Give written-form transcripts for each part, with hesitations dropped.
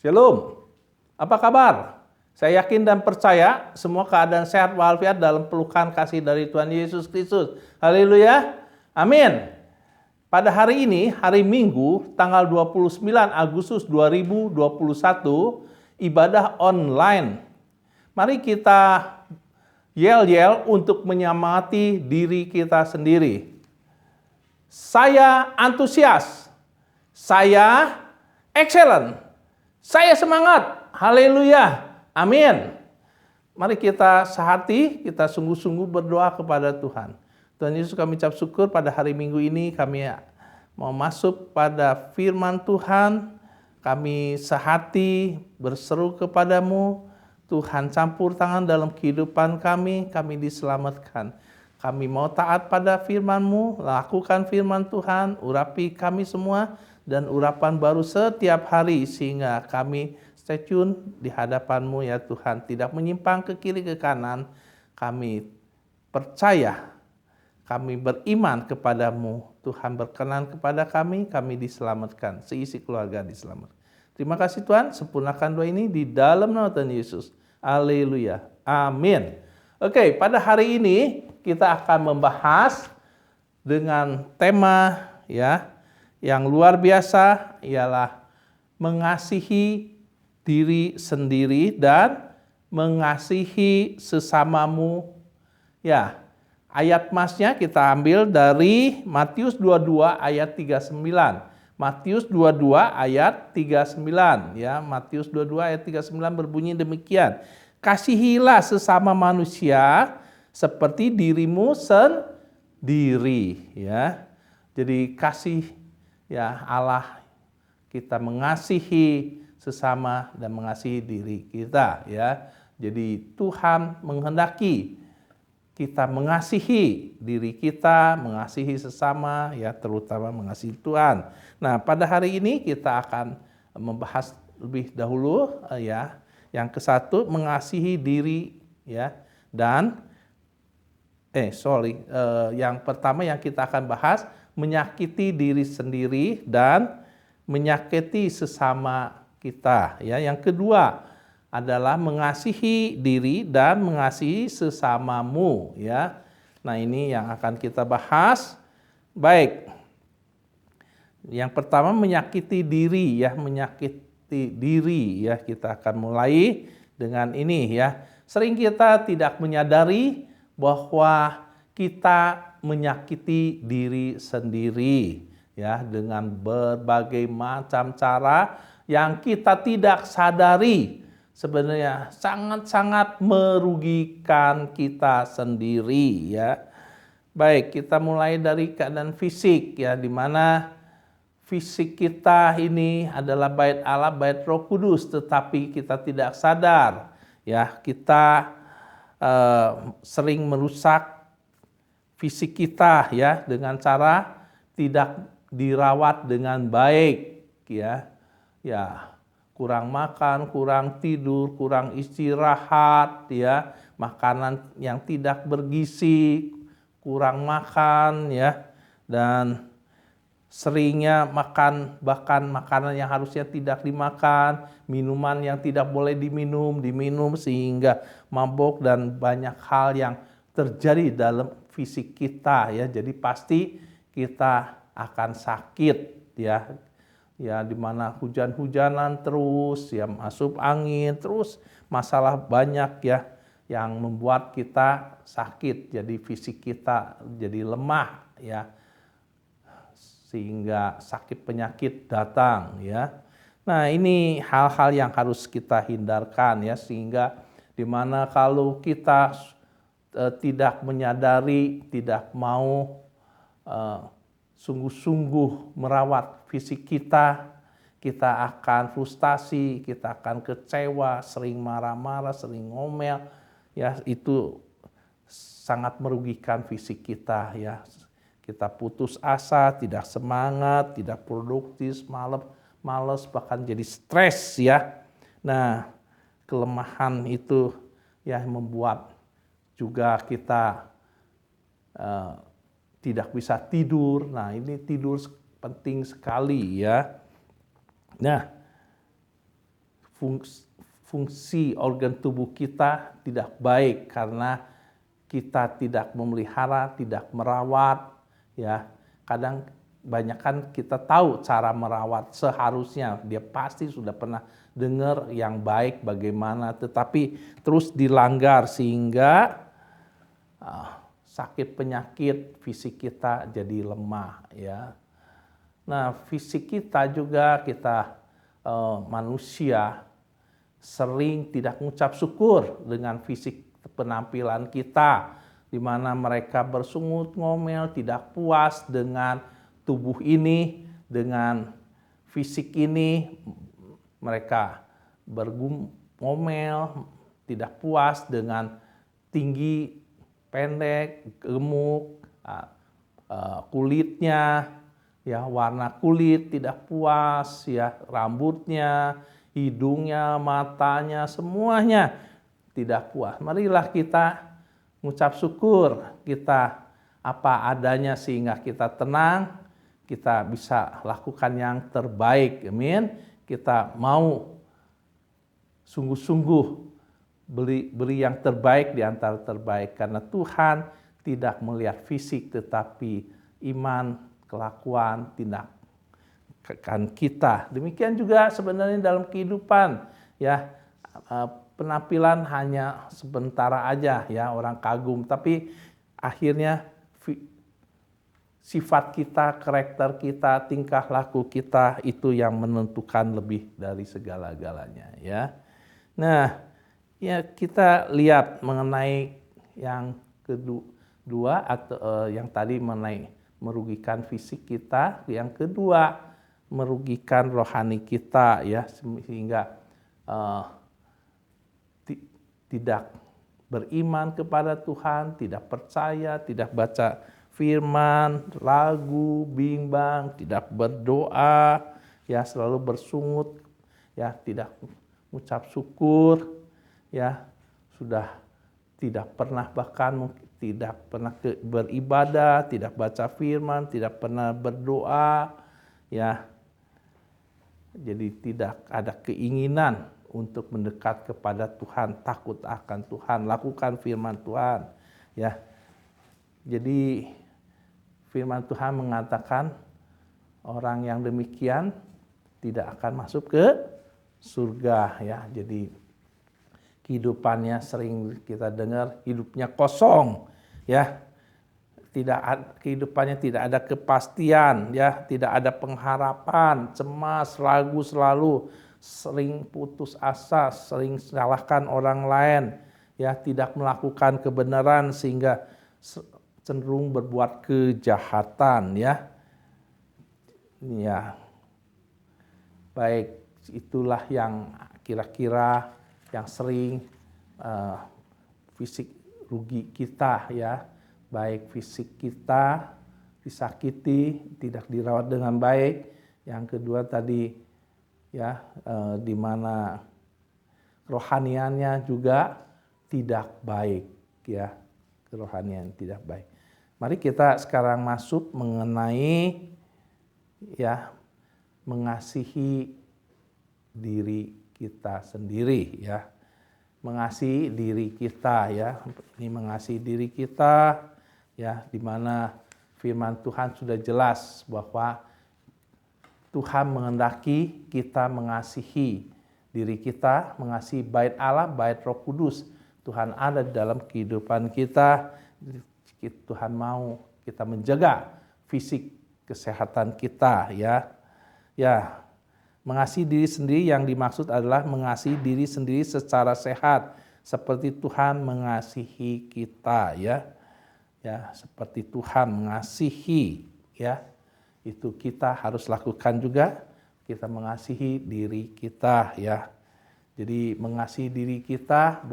Shalom, apa kabar? Saya yakin dan percaya semua keadaan sehat walafiat dalam pelukan kasih dari Tuhan Yesus Kristus. Haleluya, amin. Pada hari ini, hari Minggu, tanggal 29 Agustus 2021, ibadah online. Mari kita yel-yel untuk menyemangati diri kita sendiri. Saya antusias, saya excellent. Saya semangat, haleluya, amin. Mari kita sehati, kita sungguh-sungguh berdoa kepada Tuhan. Tuhan Yesus, kami ucap syukur pada hari Minggu ini kami mau masuk pada firman Tuhan. Kami sehati berseru kepadamu, Tuhan campur tangan dalam kehidupan kami diselamatkan. Kami mau taat pada firman-Mu, lakukan firman Tuhan, urapi kami semua, dan urapan baru setiap hari sehingga kami stay tune di hadapan-Mu ya Tuhan. Tidak menyimpang ke kiri ke kanan, kami percaya, kami beriman kepadamu. Tuhan berkenan kepada kami diselamatkan, seisi keluarga diselamatkan. Terima kasih Tuhan, sempurnakan doa ini di dalam nama Tuhan Yesus. Haleluya, amin. Oke, pada hari ini kita akan membahas dengan tema yang luar biasa, ialah mengasihi diri sendiri dan mengasihi sesamamu. Ya, ayat masnya kita ambil dari Matius 22 ayat 39. Matius 22 ayat 39 ya. Matius 22 ayat 39 berbunyi demikian. Kasihilah sesama manusia seperti dirimu sendiri ya. Jadi kasih ya Allah, kita mengasihi sesama dan mengasihi diri kita ya. Jadi Tuhan menghendaki kita mengasihi diri kita, mengasihi sesama ya, terutama mengasihi Tuhan. Nah, pada hari ini kita akan membahas lebih dahulu ya. Yang ke-1 mengasihi diri ya, dan yang pertama yang kita akan bahas menyakiti diri sendiri dan menyakiti sesama kita ya. Yang kedua adalah mengasihi diri dan mengasihi sesamamu ya. Nah, ini yang akan kita bahas. Baik. Yang pertama menyakiti diri ya, menyakiti diri ya. Kita akan mulai dengan ini ya. Sering kita tidak menyadari bahwa kita menyakiti diri sendiri ya, dengan berbagai macam cara yang kita tidak sadari sebenarnya sangat-sangat merugikan kita sendiri ya. Baik, kita mulai dari keadaan fisik ya, di mana fisik kita ini adalah bait Allah, bait Roh Kudus, tetapi kita tidak sadar ya, kita sering merusak fisik kita ya dengan cara tidak dirawat dengan baik ya. Ya, kurang makan, kurang tidur, kurang istirahat ya, makanan yang tidak bergizi, kurang makan ya, dan seringnya makan bahkan makanan yang harusnya tidak dimakan, minuman yang tidak boleh diminum sehingga mabuk dan banyak hal yang terjadi dalam fisik kita ya. Jadi pasti kita akan sakit ya. Ya, di mana hujan-hujanan terus ya, masuk angin terus, masalah banyak ya yang membuat kita sakit. Jadi fisik kita jadi lemah ya, sehingga sakit penyakit datang ya. Nah, ini hal-hal yang harus kita hindarkan ya, sehingga dimana kalau kita tidak menyadari, tidak mau sungguh-sungguh merawat fisik kita, kita akan frustasi, kita akan kecewa, sering marah-marah, sering ngomel ya, itu sangat merugikan fisik kita ya. Kita putus asa, tidak semangat, tidak produktif, malas, bahkan jadi stres ya. Nah, kelemahan itu ya membuat juga kita tidak bisa tidur. Nah, ini tidur penting sekali ya. Nah, fungsi organ tubuh kita tidak baik karena kita tidak memelihara, tidak merawat, ya. Kadang banyak kan kita tahu cara merawat, seharusnya dia pasti sudah pernah dengar yang baik bagaimana, tetapi terus dilanggar sehingga sakit penyakit fisik kita jadi lemah, ya. Nah, fisik kita juga, kita manusia sering tidak mengucap syukur dengan fisik penampilan kita, di mana mereka bersungut ngomel, tidak puas dengan tubuh ini, dengan fisik ini. Mereka bergumel, tidak puas dengan tinggi, pendek, gemuk, kulitnya, ya, warna kulit tidak puas, ya, rambutnya, hidungnya, matanya, semuanya tidak puas. Marilah kita mengucap syukur, kita apa adanya sehingga kita tenang, kita bisa lakukan yang terbaik. Amin. Kita mau sungguh-sungguh beri yang terbaik di antara terbaik, karena Tuhan tidak melihat fisik tetapi iman, kelakuan, tindakan kita. Demikian juga sebenarnya dalam kehidupan, ya, penampilan hanya sementara aja, ya, orang kagum, tapi akhirnya sifat kita, karakter kita, tingkah laku kita itu yang menentukan lebih dari segala-galanya, ya. Nah, ya, kita lihat mengenai yang kedua atau yang tadi mengenai merugikan fisik kita, yang kedua merugikan rohani kita, ya, sehingga tidak beriman kepada Tuhan, tidak percaya, tidak baca firman, lagu, bimbang, tidak berdoa, ya, selalu bersungut, ya, tidak mengucap syukur, ya, sudah tidak pernah, bahkan tidak pernah beribadah, tidak baca firman, tidak pernah berdoa, ya. Jadi tidak ada keinginan untuk mendekat kepada Tuhan, takut akan Tuhan, lakukan firman Tuhan, ya. Jadi firman Tuhan mengatakan orang yang demikian tidak akan masuk ke surga, ya. Jadi kehidupannya sering kita dengar hidupnya kosong, ya. Kehidupannya tidak ada kepastian, ya, tidak ada pengharapan, cemas, ragu selalu, sering putus asa, sering salahkan orang lain, ya, tidak melakukan kebenaran sehingga cenderung berbuat kejahatan, ya. Ya. Baik, itulah yang kira-kira yang sering fisik rugi kita, ya. Baik fisik kita disakiti, tidak dirawat dengan baik. Yang kedua tadi, ya, di mana rohaniannya juga tidak baik, ya, kerohanian tidak baik. Mari kita sekarang masuk mengenai, ya, mengasihi diri kita sendiri, ya, mengasihi diri kita, ya. Ini mengasihi diri kita, ya, di mana firman Tuhan sudah jelas bahwa Tuhan menghendaki kita mengasihi diri kita, mengasihi bait Allah, bait Roh Kudus. Tuhan ada di dalam kehidupan kita. Tuhan mau kita menjaga fisik kesehatan kita, ya. Ya, mengasihi diri sendiri yang dimaksud adalah mengasihi diri sendiri secara sehat, seperti Tuhan mengasihi kita, ya. Ya, seperti Tuhan mengasihi, ya. Itu kita harus lakukan juga, kita mengasihi diri kita, ya. Jadi mengasihi diri kita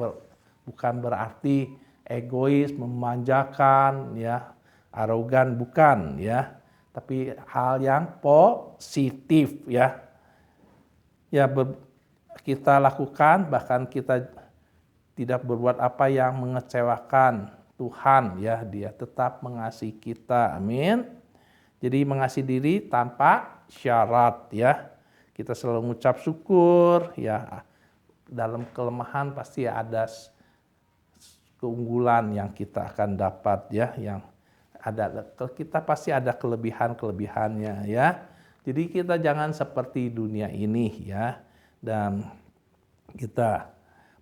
bukan berarti egois, memanjakan, ya, arogan, bukan, ya. Tapi hal yang positif, ya. Ya, kita lakukan, bahkan kita tidak berbuat apa yang mengecewakan Tuhan, ya. Dia tetap mengasihi kita. Amin. Jadi mengasihi diri tanpa syarat, ya. Kita selalu mengucap syukur, ya. dalam kelemahan pasti ada keunggulan yang kita akan dapat ya, yang ada kita pasti ada kelebihannya ya. Jadi kita jangan seperti dunia ini ya, dan kita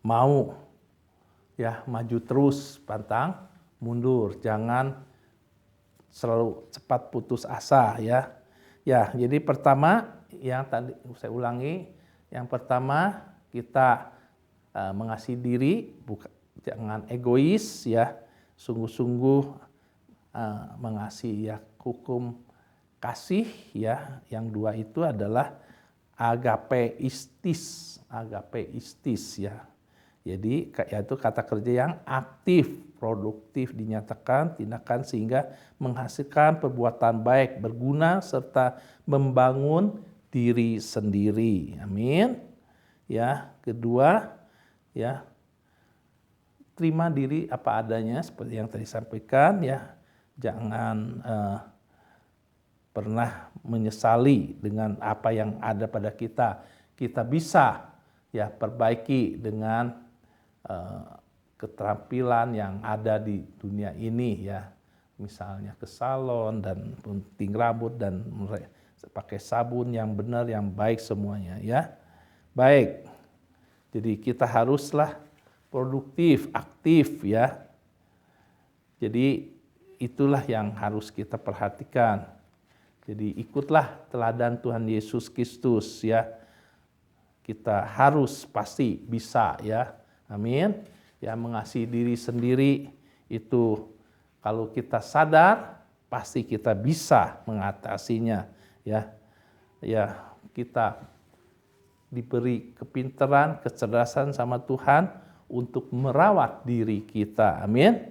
mau ya maju terus, pantang mundur, jangan selalu cepat putus asa ya. Ya, jadi pertama yang tadi saya ulangi, yang pertama kita mengasihi diri, jangan egois ya, sungguh-sungguh mengasihi ya, hukum kasih ya. Yang dua itu adalah agapeistis ya. Jadi yaitu kata kerja yang aktif, produktif, dinyatakan tindakan sehingga menghasilkan perbuatan baik, berguna serta membangun diri sendiri. Amin. Ya, kedua ya, terima diri apa adanya seperti yang tadi sampaikan ya. Jangan pernah menyesali dengan apa yang ada pada kita. Kita bisa ya perbaiki dengan keterampilan yang ada di dunia ini ya. Misalnya ke salon dan gunting rambut dan pakai sabun yang benar, yang baik semuanya ya. Baik. Jadi kita haruslah produktif, aktif ya. Jadi itulah yang harus kita perhatikan. Jadi ikutlah teladan Tuhan Yesus Kristus ya. Kita harus pasti bisa ya. Amin. Ya, mengasihi diri sendiri itu kalau kita sadar pasti kita bisa mengatasinya ya. Ya, kita diberi kepintaran, kecerdasan sama Tuhan untuk merawat diri kita. Amin.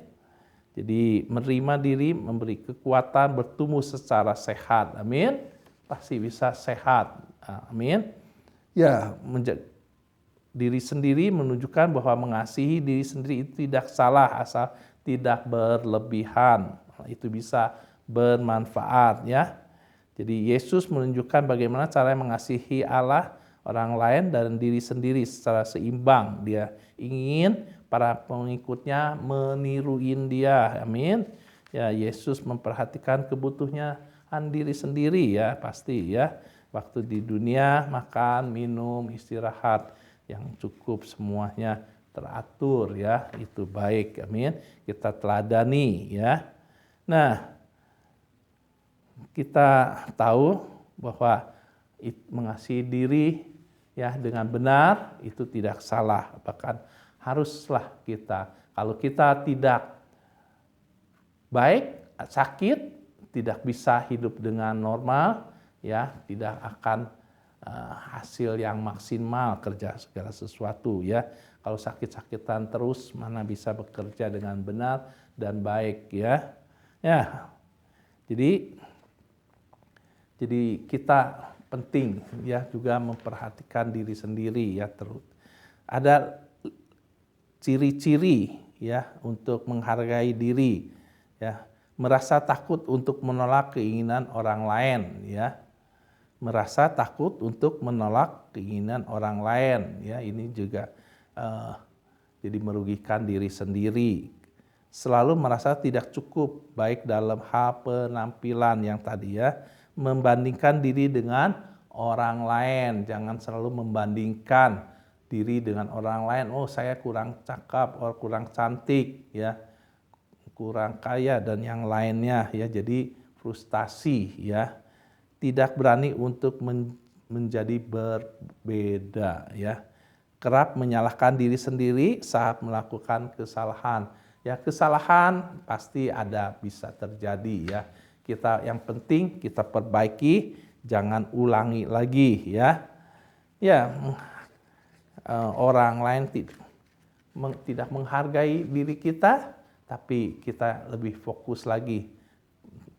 Jadi menerima diri, memberi kekuatan, bertumbuh secara sehat. Amin. Pasti bisa sehat. Amin. Ya, diri sendiri menunjukkan bahwa mengasihi diri sendiri itu tidak salah asal tidak berlebihan. Itu bisa bermanfaat ya. Jadi Yesus menunjukkan bagaimana cara mengasihi Allah, orang lain, dan diri sendiri secara seimbang. Dia ingin para pengikutnya meniruin dia. Amin. Ya, Yesus memperhatikan kebutuhan diri sendiri ya, pasti ya. Waktu di dunia makan, minum, istirahat yang cukup, semuanya teratur ya, itu baik. Amin. Kita teladani ya. Nah, kita tahu bahwa mengasihi diri ya dengan benar itu tidak salah, bahkan haruslah kita. Kalau kita tidak baik, sakit, tidak bisa hidup dengan normal, ya tidak akan hasil yang maksimal kerja segala sesuatu ya. Kalau sakit-sakitan terus, mana bisa bekerja dengan benar dan baik ya. Ya, jadi kita penting ya juga memperhatikan diri sendiri ya terus. Ada ciri-ciri ya untuk menghargai diri ya, merasa takut untuk menolak keinginan orang lain ya, merasa takut untuk menolak keinginan orang lain ya, ini juga jadi merugikan diri sendiri. Selalu merasa tidak cukup baik dalam hal penampilan yang tadi ya, membandingkan diri dengan orang lain, jangan selalu membandingkan diri dengan orang lain. Oh, saya kurang cakep, oh kurang cantik ya, kurang kaya dan yang lainnya ya. Jadi frustasi ya, tidak berani untuk menjadi berbeda ya, kerap menyalahkan diri sendiri saat melakukan kesalahan. Ya, kesalahan pasti ada, bisa terjadi ya. Kita yang penting kita perbaiki, jangan ulangi lagi ya. Ya, orang lain tidak menghargai diri kita, tapi kita lebih fokus lagi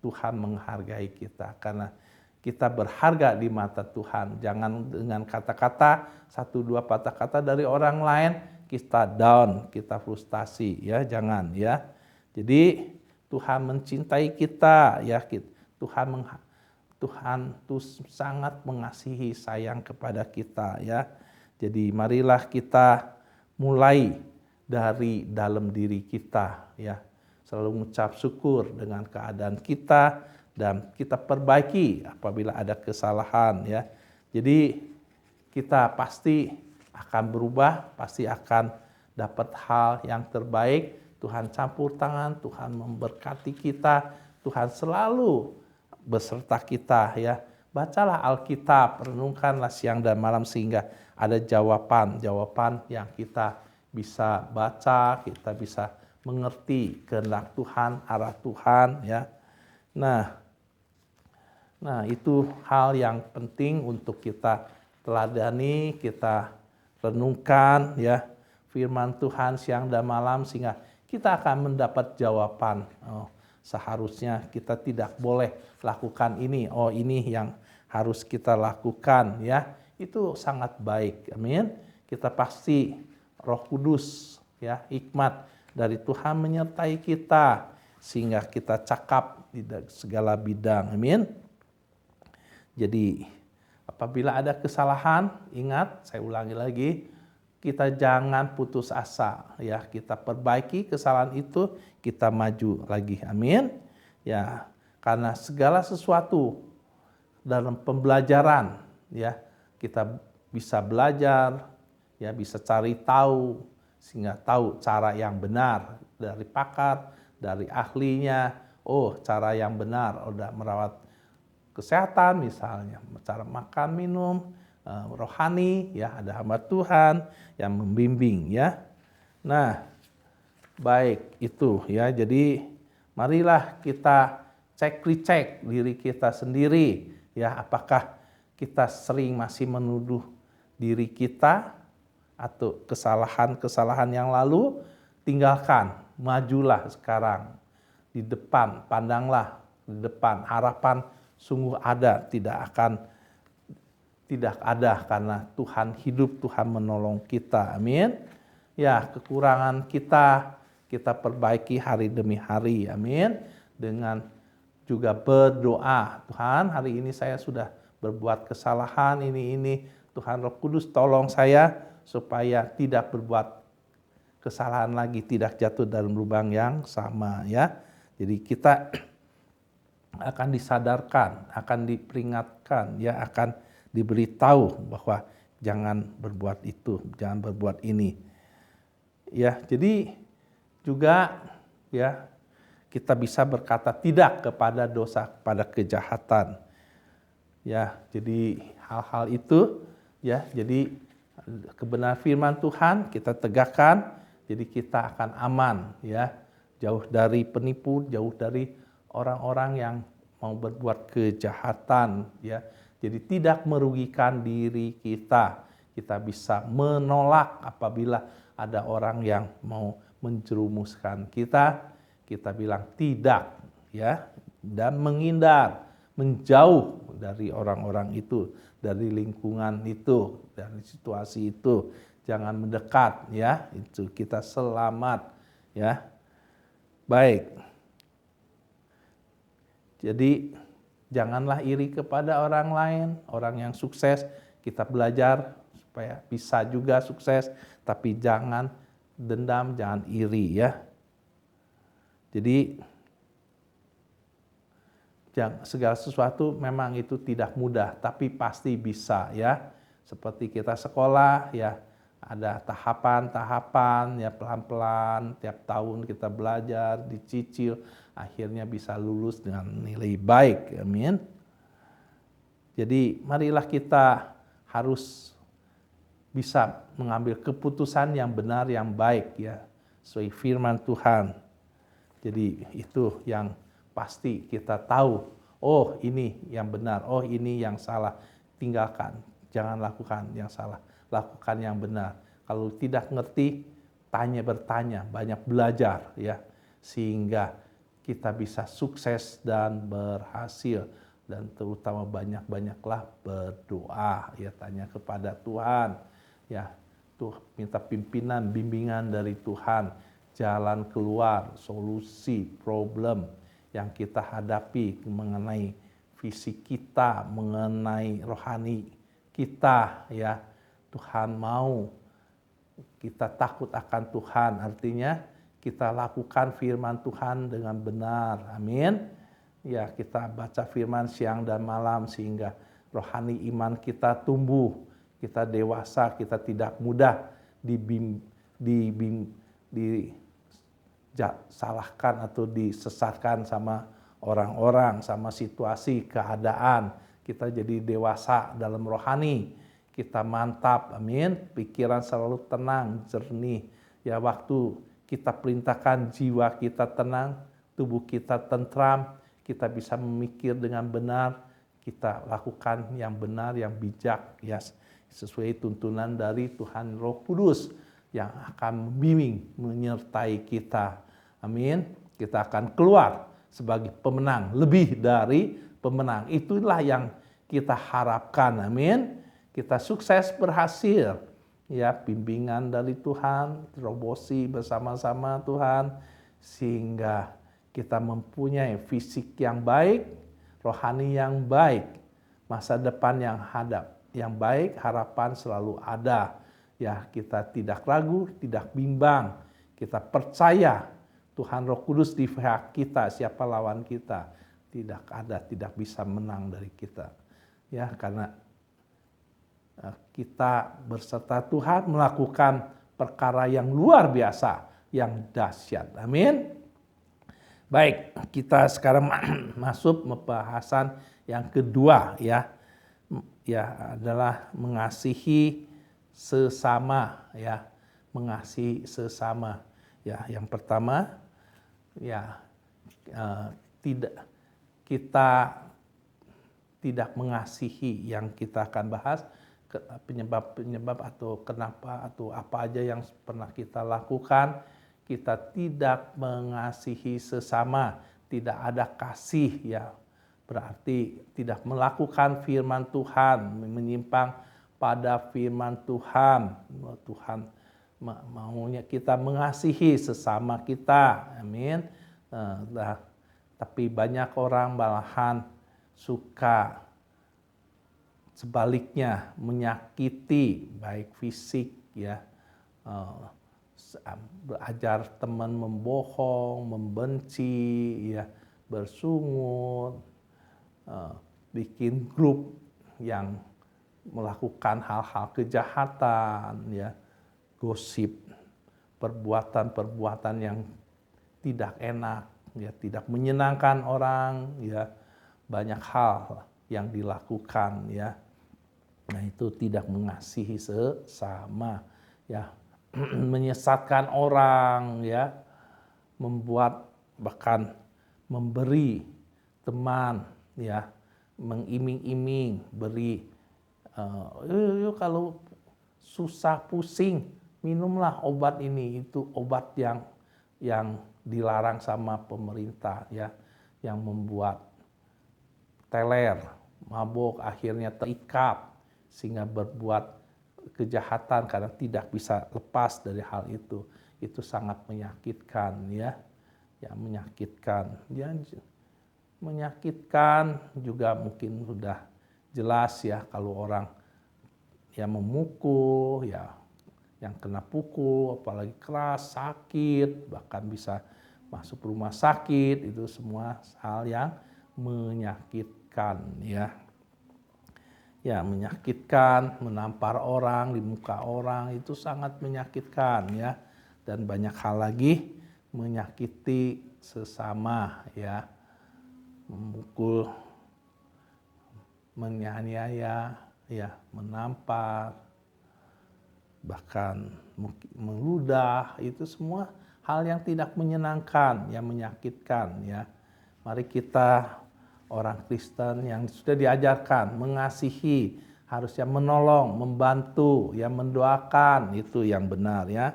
Tuhan menghargai kita, karena kita berharga di mata Tuhan. Jangan dengan kata-kata, 1-2 patah kata dari orang lain kita down, kita frustasi ya, jangan ya. Jadi Tuhan mencintai kita ya, Tuhan tuh sangat mengasihi, sayang kepada kita ya. Jadi marilah kita mulai dari dalam diri kita ya. Selalu mengucap syukur dengan keadaan kita dan kita perbaiki apabila ada kesalahan ya. Jadi kita pasti akan berubah, pasti akan dapat hal yang terbaik. Tuhan campur tangan, Tuhan memberkati kita, Tuhan selalu beserta kita ya. Bacalah Alkitab, renungkanlah siang dan malam sehingga ada jawaban yang kita bisa baca, kita bisa mengerti kehendak Tuhan, arah Tuhan ya. Nah, itu hal yang penting untuk kita teladani, kita renungkan ya firman Tuhan siang dan malam sehingga kita akan mendapat jawaban. Seharusnya kita tidak boleh lakukan ini. Ini yang harus kita lakukan ya. Itu sangat baik. Amin. Kita pasti Roh Kudus ya, hikmat dari Tuhan menyertai kita sehingga kita cakap di segala bidang. Amin. Jadi apabila ada kesalahan, ingat, saya ulangi lagi, kita jangan putus asa ya, kita perbaiki kesalahan itu, kita maju lagi. Amin. Ya, karena segala sesuatu dalam pembelajaran ya, kita bisa belajar ya, bisa cari tahu sehingga tahu cara yang benar dari pakar, dari ahlinya. Cara yang benar udah merawat kesehatan misalnya, cara makan minum, rohani ya, ada hamba Tuhan yang membimbing ya. Nah, baik itu ya. Jadi marilah kita cek diri kita sendiri ya, apakah kita sering masih menuduh diri kita atau kesalahan-kesalahan yang lalu. Tinggalkan, majulah sekarang di depan, pandanglah di depan, harapan sungguh ada, tidak ada karena Tuhan hidup, Tuhan menolong kita. Amin. Ya, kekurangan kita perbaiki hari demi hari. Amin. Dengan juga berdoa, Tuhan hari ini saya sudah berbuat kesalahan ini. Tuhan Roh Kudus tolong saya supaya tidak berbuat kesalahan lagi, tidak jatuh dalam lubang yang sama ya. Jadi kita akan disadarkan, akan diperingatkan ya, akan diberitahu bahwa jangan berbuat itu, jangan berbuat ini. Ya, jadi juga ya kita bisa berkata tidak kepada dosa, kepada kejahatan. Ya, jadi hal-hal itu ya, jadi kebenaran firman Tuhan kita tegakkan, jadi kita akan aman ya, jauh dari penipu, jauh dari orang-orang yang mau berbuat kejahatan ya. Jadi tidak merugikan diri kita. Kita bisa menolak apabila ada orang yang mau menjerumuskan kita. Kita bilang tidak ya, dan menghindar, menjauh dari orang-orang itu, dari lingkungan itu, dari situasi itu. Jangan mendekat ya, itu kita selamat ya. Baik. Jadi janganlah iri kepada orang lain, orang yang sukses. Kita belajar supaya bisa juga sukses, tapi jangan dendam, jangan iri ya. Jadi segala sesuatu memang itu tidak mudah, tapi pasti bisa ya. Seperti kita sekolah ya, ada tahapan-tahapan ya, pelan-pelan tiap tahun kita belajar, dicicil, akhirnya bisa lulus dengan nilai baik. Amin. Jadi marilah kita harus bisa mengambil keputusan yang benar, yang baik ya, sesuai firman Tuhan. Jadi itu yang pasti kita tahu, ini yang benar, ini yang salah. Tinggalkan, jangan lakukan yang salah, lakukan yang benar. Kalau tidak ngerti, bertanya, banyak belajar ya, sehingga kita bisa sukses dan berhasil. Dan terutama banyak-banyaklah berdoa ya, tanya kepada Tuhan ya, minta pimpinan, bimbingan dari Tuhan, jalan keluar, solusi problem yang kita hadapi mengenai fisik kita, mengenai rohani kita ya. Tuhan mau kita takut akan Tuhan, artinya kita lakukan firman Tuhan dengan benar. Amin. Ya, kita baca firman siang dan malam sehingga rohani iman kita tumbuh, kita dewasa, kita tidak mudah disalahkan atau disesatkan sama orang-orang, sama situasi, keadaan. Kita jadi dewasa dalam rohani, kita mantap, amin. Pikiran selalu tenang, jernih. Ya, waktu kita perintahkan jiwa kita tenang, tubuh kita tentram, kita bisa memikir dengan benar, kita lakukan yang benar, yang bijak, ya, sesuai tuntunan dari Tuhan Roh Kudus yang akan membimbing, menyertai kita. Amin. Kita akan keluar sebagai pemenang, lebih dari pemenang. Itulah yang kita harapkan. Amin. Kita sukses, berhasil. Ya, bimbingan dari Tuhan, terobosi bersama-sama Tuhan, sehingga kita mempunyai fisik yang baik, rohani yang baik, masa depan yang hadap, yang baik, harapan selalu ada. Ya, kita tidak ragu, tidak bimbang, kita percaya Tuhan Roh Kudus di pihak kita, siapa lawan kita? Tidak ada, tidak bisa menang dari kita. Ya, karena kita berserta Tuhan melakukan perkara yang luar biasa, yang dahsyat. Amin. Baik, kita sekarang masuk pembahasan yang kedua, ya. Ya, adalah mengasihi sesama, ya. Mengasihi sesama. Ya, yang pertama, ya, kita tidak mengasihi, yang kita akan bahas penyebab atau kenapa atau apa aja yang pernah kita lakukan. Kita tidak mengasihi sesama, tidak ada kasih, ya, berarti tidak melakukan firman Tuhan, menyimpang pada firman Tuhan. Tuhan maunya kita mengasihi sesama kita, amin. Tapi banyak orang malahan suka sebaliknya menyakiti, baik fisik, ya, belajar teman membohong, membenci, ya, bersungut, bikin grup yang melakukan hal-hal kejahatan, ya, gosip, perbuatan-perbuatan yang tidak enak, ya, tidak menyenangkan orang, ya, banyak hal yang dilakukan, ya. Nah, itu tidak mengasihi sesama, ya. Menyesatkan orang, ya, membuat bahkan memberi teman, ya, mengiming-iming, beri, yuk kalau susah pusing minumlah obat ini, itu obat yang dilarang sama pemerintah, ya, yang membuat teler, mabuk, akhirnya terikat sehingga berbuat kejahatan karena tidak bisa lepas dari hal itu. Itu sangat menyakitkan, ya. Ya, menyakitkan. Ya, menyakitkan juga mungkin sudah jelas, ya, kalau orang yang memukul, ya, yang kena pukul, apalagi keras, sakit, bahkan bisa masuk rumah sakit, itu semua hal yang menyakitkan, ya. Ya, menyakitkan, menampar orang di muka orang, itu sangat menyakitkan, ya. Dan banyak hal lagi menyakiti sesama, ya. Memukul, menganiaya, ya, menampar, bahkan meludah, itu semua hal yang tidak menyenangkan, yang menyakitkan, ya. Mari kita orang Kristen yang sudah diajarkan mengasihi, harusnya menolong, membantu, ya, mendoakan, itu yang benar, ya.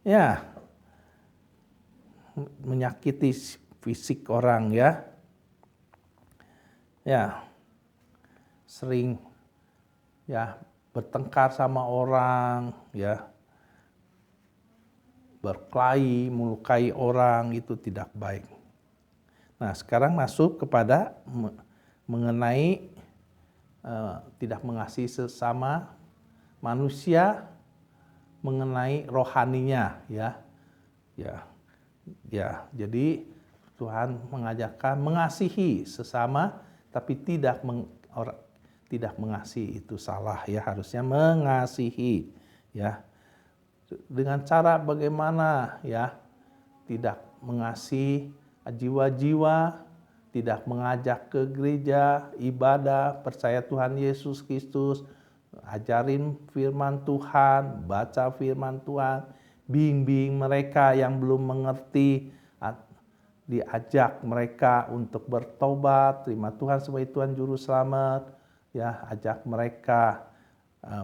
Ya, menyakiti fisik orang, ya. Ya, sering, ya, bertengkar sama orang, ya, berkelahi, melukai orang, itu tidak baik. Nah, sekarang masuk kepada mengenai tidak mengasihi sesama, manusia mengenai rohaninya, ya. Jadi Tuhan mengajarkan mengasihi sesama, tapi tidak mengasihi itu salah, ya. Harusnya mengasihi, ya. Dengan cara bagaimana, ya? Tidak mengasihi jiwa-jiwa, tidak mengajak ke gereja, ibadah, percaya Tuhan Yesus Kristus, ajarin firman Tuhan, baca firman Tuhan, bimbing mereka yang belum mengerti, diajak mereka untuk bertobat, terima Tuhan sebagai Tuhan Juru Selamat, ya, ajak mereka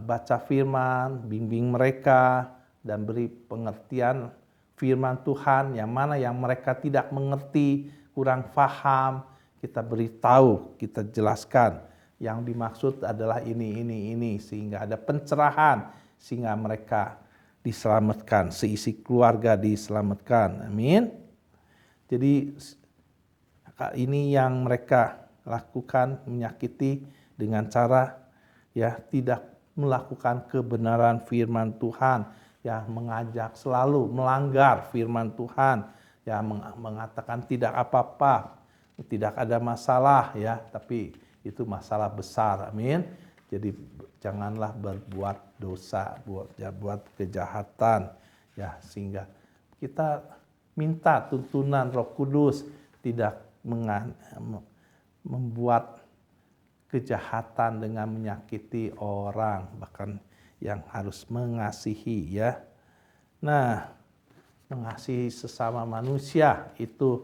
baca firman, bimbing mereka, dan beri pengertian firman Tuhan yang mana yang mereka tidak mengerti, kurang paham, kita beritahu, kita jelaskan. Yang dimaksud adalah ini, sehingga ada pencerahan, sehingga mereka diselamatkan, seisi keluarga diselamatkan. Amin. Jadi ini yang mereka lakukan, menyakiti dengan cara, ya, tidak melakukan kebenaran firman Tuhan, ya, mengajak selalu melanggar firman Tuhan, ya, mengatakan tidak apa-apa, tidak ada masalah, ya, tapi itu masalah besar. Amin. Jadi janganlah berbuat dosa, buat kejahatan, ya, sehingga kita minta tuntunan Roh Kudus, tidak membuat kejahatan dengan menyakiti orang, bahkan yang harus mengasihi, ya. Nah, mengasihi sesama manusia itu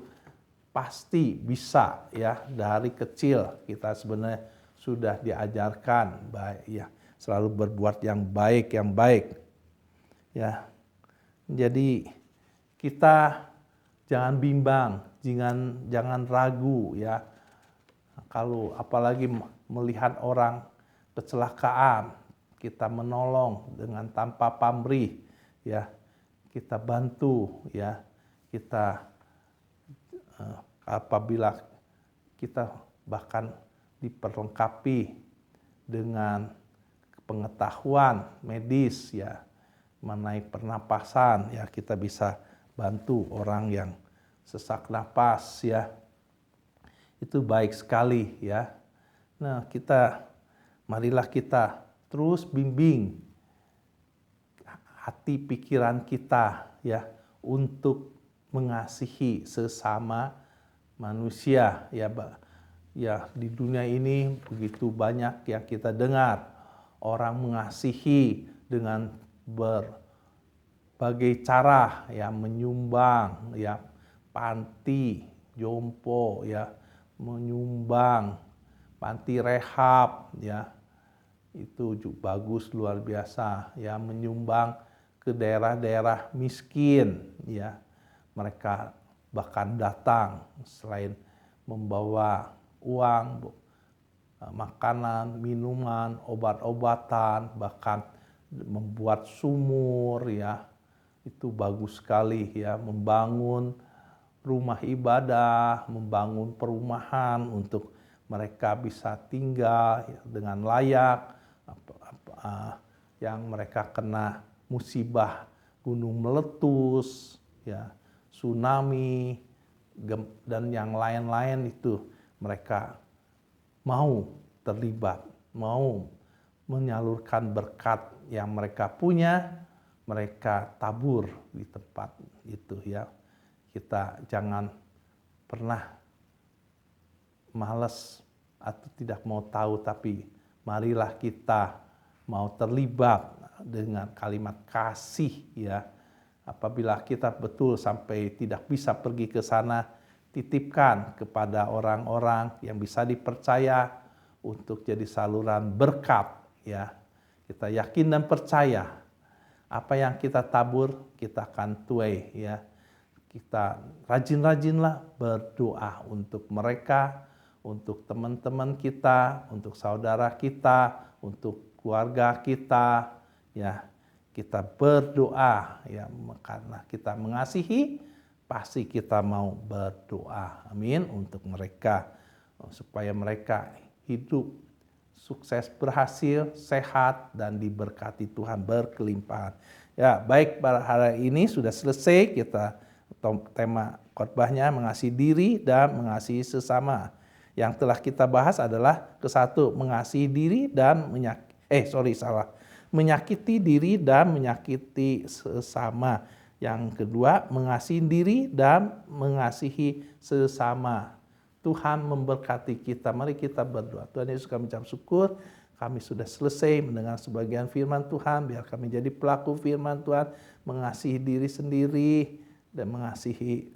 pasti bisa, ya, dari kecil kita sebenarnya sudah diajarkan, baik, ya, selalu berbuat yang baik, ya. Jadi kita jangan bimbang, jangan ragu, ya. Kalau apalagi melihat orang kecelakaan, kita menolong dengan tanpa pamrih, ya. Kita bantu, ya. Kita apabila kita bahkan diperlengkapi dengan pengetahuan medis, ya, mengenai pernapasan, ya, kita bisa bantu orang yang sesak napas, ya. Itu baik sekali, ya. Nah, marilah kita terus bimbing hati pikiran kita, ya, untuk mengasihi sesama manusia, ya. Ya, di dunia ini begitu banyak yang kita dengar orang mengasihi dengan berbagai cara, ya, menyumbang, ya, panti jompo, ya, menyumbang panti rehab, ya, itu juga bagus, luar biasa, ya, menyumbang ke daerah-daerah miskin, ya. Mereka bahkan datang selain membawa uang, makanan, minuman, obat-obatan, bahkan membuat sumur, ya. Itu bagus sekali, ya, membangun rumah ibadah, membangun perumahan untuk mereka bisa tinggal, ya, dengan layak. Yang mereka kena musibah gunung meletus, ya, tsunami, dan yang lain-lain, itu mereka mau terlibat, mau menyalurkan berkat yang mereka punya, mereka tabur di tempat itu, ya. Kita jangan pernah malas atau tidak mau tahu, tapi marilah kita mau terlibat dengan kalimat kasih, ya. Apabila kita betul sampai tidak bisa pergi ke sana, titipkan kepada orang-orang yang bisa dipercaya untuk jadi saluran berkat, ya. Kita yakin dan percaya apa yang kita tabur kita akan tuai, ya. Kita rajin-rajinlah berdoa untuk mereka, untuk teman-teman kita, untuk saudara kita, untuk keluarga kita, ya. Kita berdoa, ya, karena kita mengasihi, pasti kita mau berdoa, amin, untuk mereka, supaya mereka hidup sukses, berhasil, sehat, dan diberkati Tuhan berkelimpahan. Ya, baik, pada hari ini sudah selesai kita tema khotbahnya mengasihi diri dan mengasihi sesama. Yang telah kita bahas adalah kesatu, mengasihi diri dan menyakiti diri dan menyakiti sesama. Yang kedua, mengasihi diri dan mengasihi sesama. Tuhan memberkati kita. Mari kita berdoa. Tuhan Yesus, kami ucap syukur. Kami sudah selesai mendengar sebagian firman Tuhan. Biar kami jadi pelaku firman Tuhan. Mengasihi diri sendiri dan mengasihi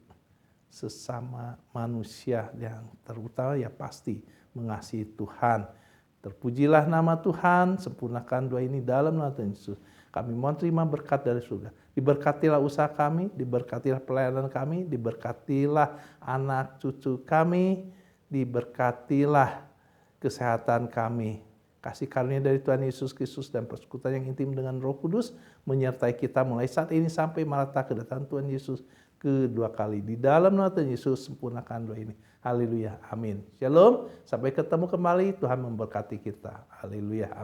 sesama manusia. Yang terutama ya pasti mengasihi Tuhan. Terpujilah nama Tuhan. Sempurnakan doa ini dalam nama Tuhan Yesus. Kami mohon terima berkat dari surga. Diberkatilah usaha kami, diberkatilah pelayanan kami, diberkatilah anak cucu kami, diberkatilah kesehatan kami. Kasih karunia dari Tuhan Yesus Kristus dan persekutuan yang intim dengan Roh Kudus menyertai kita mulai saat ini sampai maranatha kedatangan Tuhan Yesus kedua kali. Di dalam nama Tuhan Yesus sempurnakan doa ini. Haleluya. Amin. Shalom. Sampai ketemu kembali. Tuhan memberkati kita. Haleluya.